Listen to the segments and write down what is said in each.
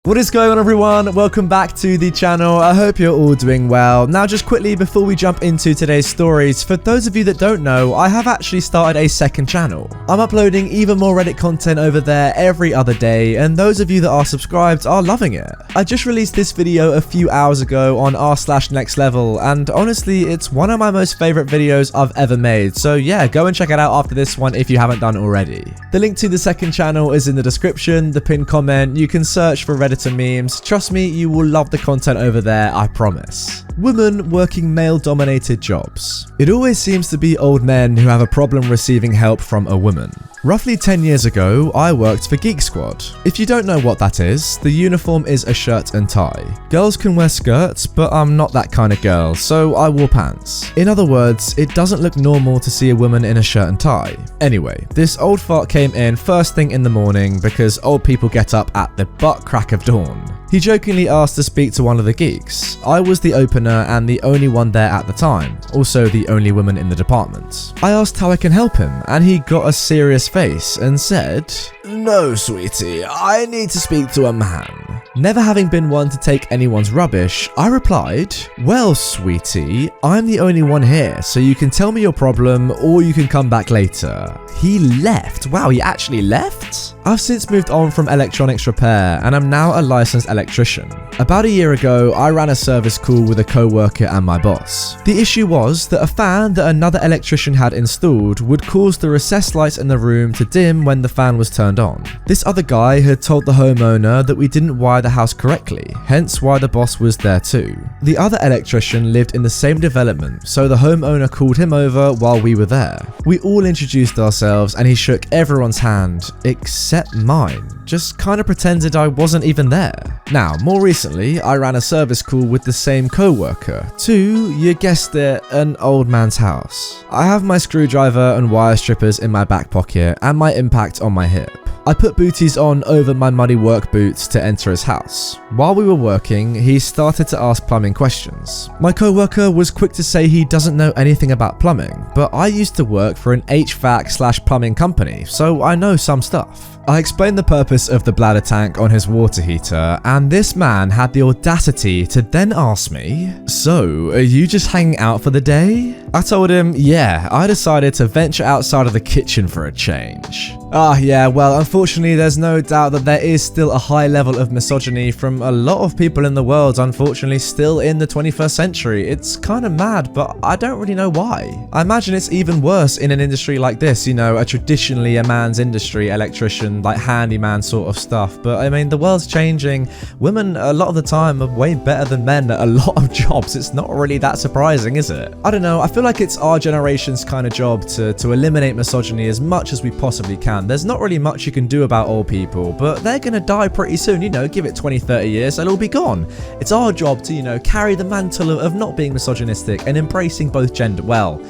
What is going on, everyone? Welcome back to the channel. I hope you're all doing well. Now, just quickly before we jump into today's stories, for those of you that don't know, I have actually started a second channel. I'm uploading even more Reddit content over there every other day, and those of you that are subscribed are loving it. I just released this video a few hours ago on r/nextlevel, and honestly, it's one of my most favorite videos I've ever made. So yeah, go and check it out after this one if you haven't done already. The link to the second channel is in the description, the pinned comment. You can search for Redditor memes. Trust me, you will love the content over there, I promise. Women working male-dominated jobs. It always seems to be old men who have a problem receiving help from a woman. Roughly 10 years ago, I worked for Geek Squad. If you don't know what that is, the uniform is a shirt and tie. Girls can wear skirts, but I'm not that kind of girl, so I wore pants. In other words, it doesn't look normal to see a woman in a shirt and tie. Anyway, this old fart came in first thing in the morning because old people get up at the butt crack of dawn. He jokingly asked to speak to one of the geeks. I was the opener and the only one there at the time, also the only woman in the department. I asked how I can help him, and he got a serious face and said, "No, sweetie, I need to speak to a man." Never having been one to take anyone's rubbish, I replied, "Well, sweetie, I'm the only one here, so you can tell me your problem or you can come back later." He left. Wow, he actually left? I've since moved on from electronics repair and I'm now a licensed electrician. About a year ago, I ran a service call with a co-worker and my boss. The issue was that a fan that another electrician had installed would cause the recessed lights in the room to dim when the fan was turned on. This other guy had told the homeowner that we didn't wire the house correctly, hence why the boss was there too. The other electrician lived in the same development, so the homeowner called him over while we were there. We all introduced ourselves and he shook everyone's hand, except mine. Just kind of pretended I wasn't even there. Now, more recently, I ran a service call with the same co-worker to, you guessed it, an old man's house. I have my screwdriver and wire strippers in my back pocket and my impact on my hip. I put booties on over my muddy work boots to enter his house. While we were working, he started to ask plumbing questions. My co-worker was quick to say he doesn't know anything about plumbing, but I used to work for an HVAC/plumbing company, so I know some stuff. I explained the purpose of the bladder tank on his water heater, and this man had the audacity to then ask me, "So, are you just hanging out for the day?" I told him, yeah, I decided to venture outside of the kitchen for a change. Yeah, well, unfortunately, there's no doubt that there is still a high level of misogyny from a lot of people in the world, unfortunately, still in the 21st century. It's kind of mad, but I don't really know why. I imagine it's even worse in an industry like this, you know, a traditionally a man's industry, electrician, like handyman sort of stuff. But I mean, the world's changing. Women, a lot of the time, are way better than men at a lot of jobs. It's not really that surprising, is it? I don't know, I feel like it's our generation's kind of job to eliminate misogyny as much as we possibly can. There's not really much you can do about old people, but they're gonna die pretty soon, you know, give it 20, 30 years, they'll all be gone. It's our job to, you know, carry the mantle of not being misogynistic and embracing both gender, well,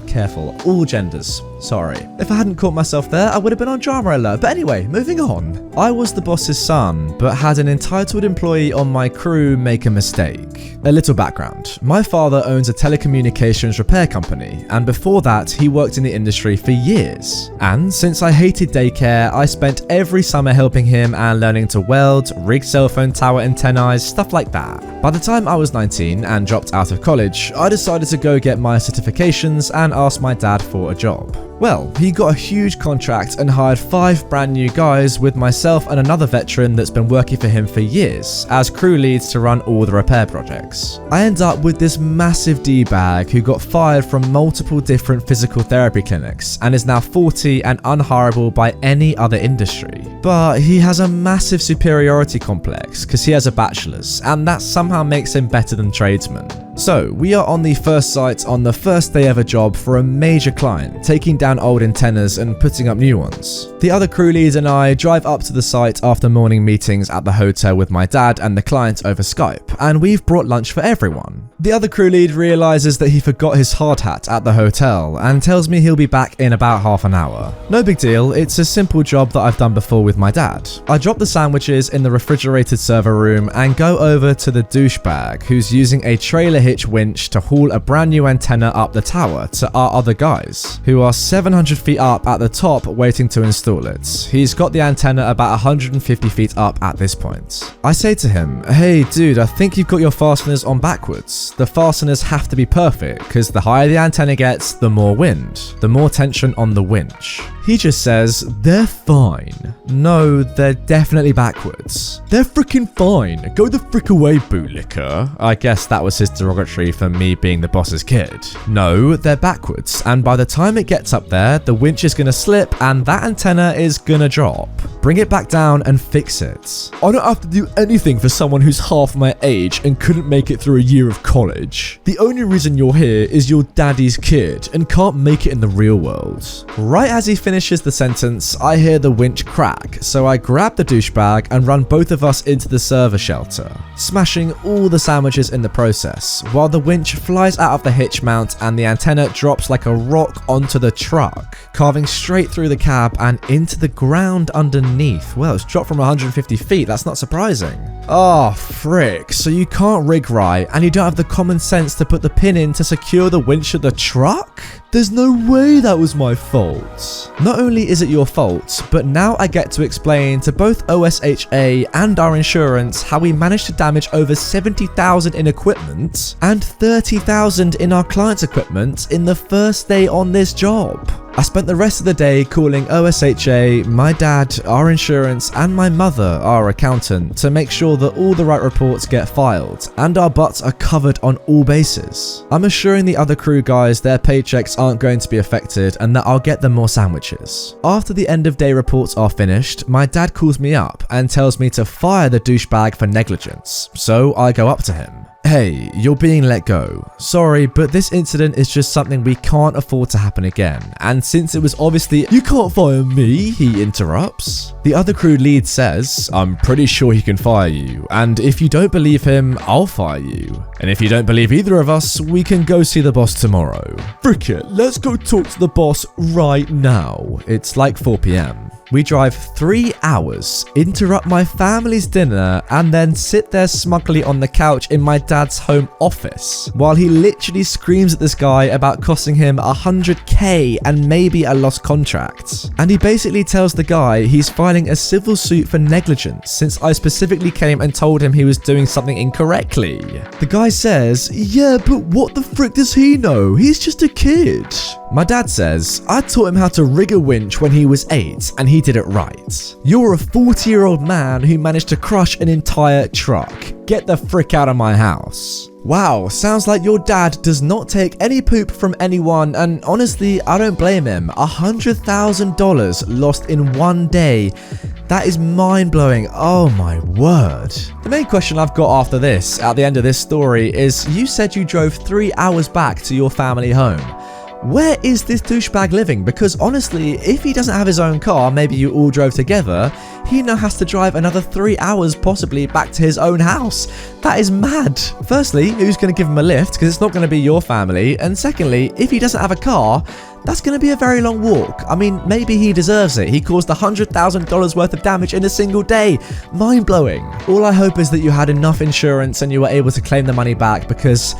careful, all genders. Sorry. If I hadn't caught myself there, I would have been on drama alert. But anyway, moving on. I was the boss's son, but had an entitled employee on my crew make a mistake. A little background. My father owns a telecommunications repair company, and before that, he worked in the industry for years. And since I hated daycare, I spent every summer helping him and learning to weld, rig cell phone tower antennae, stuff like that. By the time I was 19 and dropped out of college, I decided to go get my certifications and asked my dad for a job. Well, he got a huge contract and hired 5 brand new guys with myself and another veteran that's been working for him for years as crew leads to run all the repair projects. I end up with this massive D-bag who got fired from multiple different physical therapy clinics and is now 40 and unhireable by any other industry. But he has a massive superiority complex because he has a bachelor's, and that somehow makes him better than tradesmen. So, we are on the first site on the first day of a job for a major client, taking down old antennas and putting up new ones. The other crew leads and I drive up to the site after morning meetings at the hotel with my dad and the client over Skype, and we've brought lunch for everyone. The other crew lead realizes that he forgot his hard hat at the hotel and tells me he'll be back in about half an hour. No big deal, it's a simple job that I've done before with my dad. I drop the sandwiches in the refrigerated server room and go over to the douchebag who's using a trailer hitch winch to haul a brand new antenna up the tower to our other guys, who are 7 700 feet up at the top waiting to install it. He's got the antenna about 150 feet up at this point. I say to him, "Hey dude, I think you've got your fasteners on backwards. The fasteners have to be perfect because the higher the antenna gets, the more wind, the more tension on the winch." He just says, "They're fine." No, they're definitely backwards. "They're freaking fine. Go the frick away, bootlicker." I guess that was his derogatory for me being the boss's kid. "No, they're backwards, and by the time it gets up there, the winch is gonna slip and that antenna is gonna drop. Bring it back down and fix it." "I don't have to do anything for someone who's half my age and couldn't make it through a year of college. The only reason you're here is your daddy's kid and can't make it in the real world." Right as he finishes the sentence, I hear the winch crack, so I grab the douchebag and run both of us into the server shelter, smashing all the sandwiches in the process, while the winch flies out of the hitch mount and the antenna drops like a rock onto the truck, carving straight through the cab and into the ground underneath. Well, it's dropped from 150 feet, that's not surprising. Oh, frick, so you can't rig right and you don't have the common sense to put the pin in to secure the winch of the truck? There's no way that was my fault. Not only is it your fault, but now I get to explain to both OSHA and our insurance how we managed to damage over 70,000 in equipment and 30,000 in our client's equipment in the first day on this job. I spent the rest of the day calling OSHA, my dad, our insurance, and my mother, our accountant, to make sure that all the right reports get filed and our butts are covered on all bases. I'm assuring the other crew guys their paychecks aren't going to be affected and that I'll get them more sandwiches. After the end of day reports are finished, my dad calls me up and tells me to fire the douchebag for negligence, so I go up to him. "Hey, you're being let go. Sorry, but this incident is just something we can't afford to happen again. And since it was obviously—" "You can't fire me," he interrupts. The other crew lead says, "I'm pretty sure he can fire you. And if you don't believe him, I'll fire you. And if you don't believe either of us, we can go see the boss tomorrow." "Frick it, let's go talk to the boss right now." It's like 4 p.m. We drive 3 hours, interrupt my family's dinner, and then sit there smugly on the couch in my dad's home office, while he literally screams at this guy about costing him $100K and maybe a lost contract. And he basically tells the guy he's filing a civil suit for negligence since I specifically came and told him he was doing something incorrectly. The guy says, "Yeah, but what the frick does he know? He's just a kid." My dad says, "I taught him how to rig a winch when he was 8 and he did it right. You're a 40-year-old man who managed to crush an entire truck. Get the frick out of my house." Wow, sounds like your dad does not take any poop from anyone, and honestly, I don't blame him. $100,000 lost in one day. That is mind-blowing. Oh my word. The main question I've got after this, at the end of this story, is you said you drove 3 hours back to your family home. Where is this douchebag living? Because honestly, if he doesn't have his own car, maybe you all drove together, he now has to drive another 3 hours possibly back to his own house. That is mad. Firstly, who's going to give him a lift? Because it's not going to be your family. And secondly, if he doesn't have a car, that's going to be a very long walk. I mean, maybe he deserves it. He caused $100,000 worth of damage in a single day. Mind-blowing. All I hope is that you had enough insurance and you were able to claim the money back, because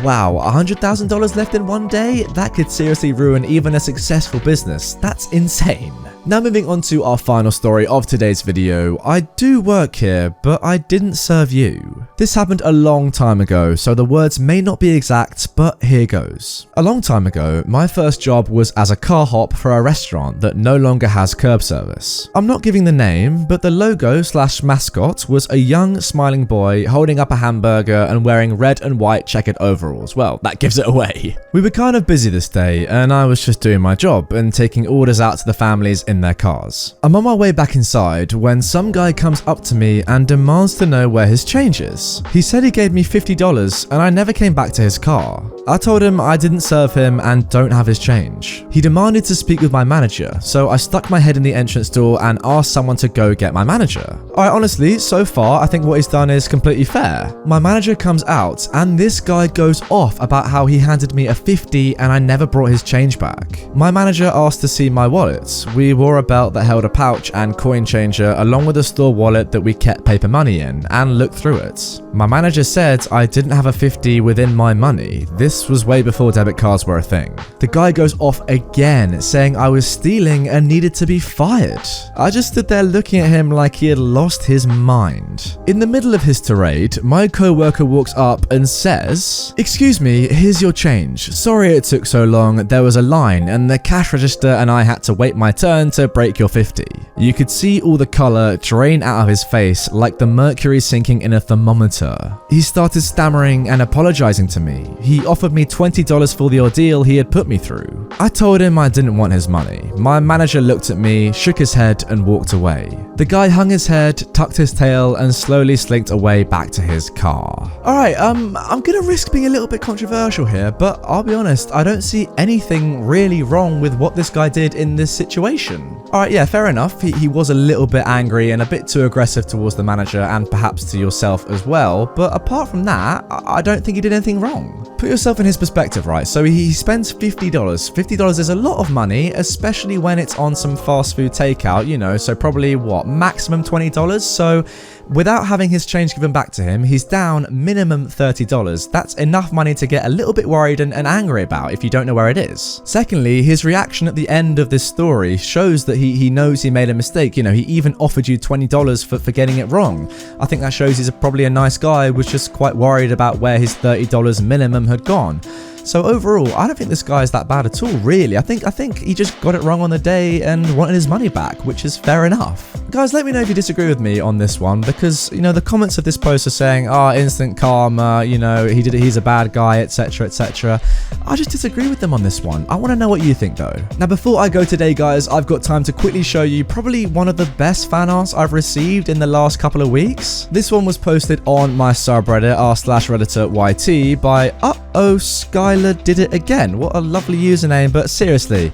wow, $100,000 left in one day? That could seriously ruin even a successful business. That's insane. Now moving on to our final story of today's video. I do work here, but I didn't serve you. This happened a long time ago, so the words may not be exact, but here goes. A long time ago, my first job was as a car hop for a restaurant that no longer has curb service. I'm not giving the name, but the logo/mascot was a young smiling boy holding up a hamburger and wearing red and white checkered overalls. Well, that gives it away. We were kind of busy this day, and I was just doing my job and taking orders out to the families in their cars. I'm on my way back inside when some guy comes up to me and demands to know where his change is. He said he gave me $50 and I never came back to his car. I told him I didn't serve him and don't have his change. He demanded to speak with my manager, so I stuck my head in the entrance door and asked someone to go get my manager. Alright, honestly, so far I think what he's done is completely fair. My manager comes out and this guy goes off about how he handed me a $50 and I never brought his change back. My manager asked to see my wallet. We wore a belt that held a pouch and coin changer along with a store wallet that we kept paper money in, and looked through it. My manager said I didn't have a 50 within my money. This was way before debit cards were a thing. The guy goes off again, saying I was stealing and needed to be fired. I just stood there looking at him like he had lost his mind. In the middle of his tirade, my co-worker walks up and says, "Excuse me, here's your change. Sorry it took so long, there was a line and the cash register and I had to wait my turn to break your 50. You could see all the colour drain out of his face like the mercury sinking in a thermometer. He started stammering and apologising to me. He offered me $20 for the ordeal he had put me through. I told him I didn't want his money. My manager looked at me, shook his head and walked away. The guy hung his head, tucked his tail and slowly slinked away back to his car." Alright, I'm gonna risk being a little bit controversial here, but I'll be honest, I don't see anything really wrong with what this guy did in this situation. Alright, yeah, fair enough. He was a little bit angry and a bit too aggressive towards the manager and perhaps to yourself as well, but apart from that, I don't think he did anything wrong. Put yourself in his perspective, right? So he spends $50. $50 is a lot of money, especially when it's on some fast food takeout, you know, so probably what, maximum $20? So without having his change given back to him, he's down minimum $30. That's enough money to get a little bit worried and angry about if you don't know where it is. Secondly, his reaction at the end of this story shows that he knows he made a mistake. You know, he even offered you $20 for getting it wrong. I think that shows he's probably a nice guy, was just quite worried about where his $30 minimum had gone. So overall, I don't think this guy is that bad at all, really. I think he just got it wrong on the day and wanted his money back, which is fair enough. Guys, let me know if you disagree with me on this one, because, you know, the comments of this post are saying, instant karma, you know, he's a bad guy, etc, etc. I just disagree with them on this one. I want to know what you think, though. Now, before I go today, guys, I've got time to quickly show you probably one of the best fan arts I've received in the last couple of weeks. This one was posted on my subreddit, r/RedditorYT, by Skylar did it again. What a lovely username, but seriously,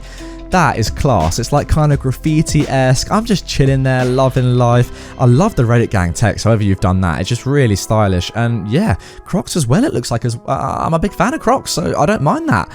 that is class. It's like kind of graffiti-esque. I'm just chilling there, loving life. I love the Reddit gang text, however you've done that. It's just really stylish. And yeah, Crocs as well, it looks like. I'm a big fan of Crocs, so I don't mind that.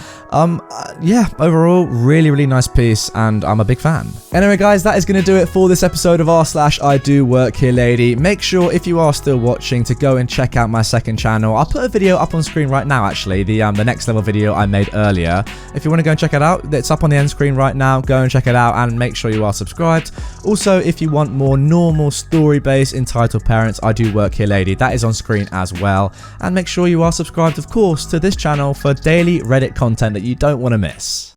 Yeah, overall, really, really nice piece, and I'm a big fan. Anyway, guys, that is going to do it for this episode of r/IDOWorkHereLady. Make sure, if you are still watching, to go and check out my second channel. I'll put a video up on screen right now, actually, the next level video I made earlier. If you want to go and check it out, it's up on the end screen right now. Go and check it out and make sure you are subscribed. Also, if you want more normal story-based entitled parents, I Do Work Here Lady, that is on screen as well. And make sure you are subscribed, of course, to this channel for daily Reddit content that you don't want to miss.